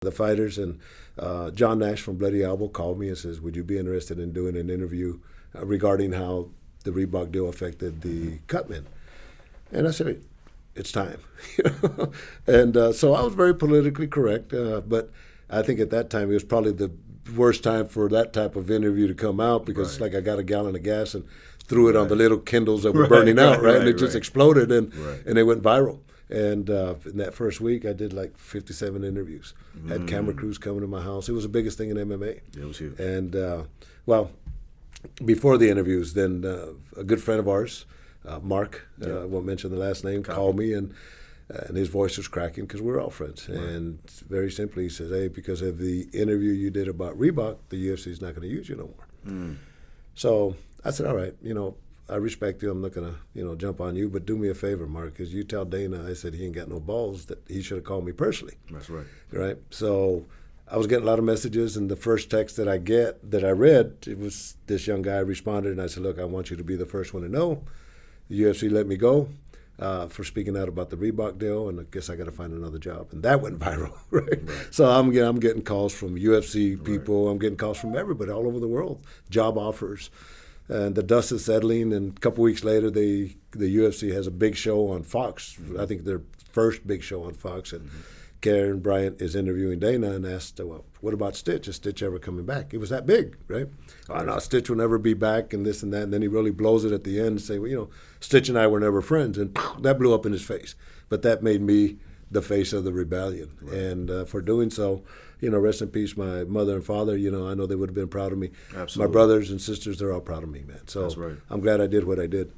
the fighters, and John Nash from Bloody Elbow called me and says, would you be interested in doing an interview regarding how the Reebok deal affected the Cutman? And I said, it's time. And so I was very politically correct, but I think at that time it was probably the worst time for that type of interview to come out, because it's like I got a gallon of gas and threw it on the little Kindles that were burning out, and it just exploded, and it went viral. And in that first week, I did like 57 interviews. Had camera crews coming to my house. It was the biggest thing in MMA. It was huge. And, well, before the interviews, then a good friend of ours, Mark, I won't mention the last name, called me, and his voice was cracking because we're all friends. Right. And very simply, he says, hey, because of the interview you did about Reebok, the UFC is not going to use you no more. So I said, all right, I respect you. I'm not going to, jump on you, but do me a favor, Mark, because you tell Dana I said he ain't got no balls, that he should have called me personally. That's right. Right? So I was getting a lot of messages, and the first text that I read, it was this young guy responded, and I said, look, I want you to be the first one to know. The UFC let me go for speaking out about the Reebok deal, and I guess I got to find another job. And that went viral, right? So I'm getting calls from UFC people. I'm getting calls from everybody all over the world, job offers. And the dust is settling, and a couple weeks later, the UFC has a big show on Fox. I think their first big show on Fox, and Karen Bryant is interviewing Dana and asked, well, what about Stitch? Is Stitch ever coming back? It was that big, right? Oh, no, Stitch will never be back, and this and that. And then he really blows it at the end and say, well, Stitch and I were never friends. And that blew up in his face. But that made me the face of the rebellion. Right. And for doing so, rest in peace, my mother and father, I know they would have been proud of me. Absolutely. My brothers and sisters, they're all proud of me, man. So That's right. I'm glad I did what I did.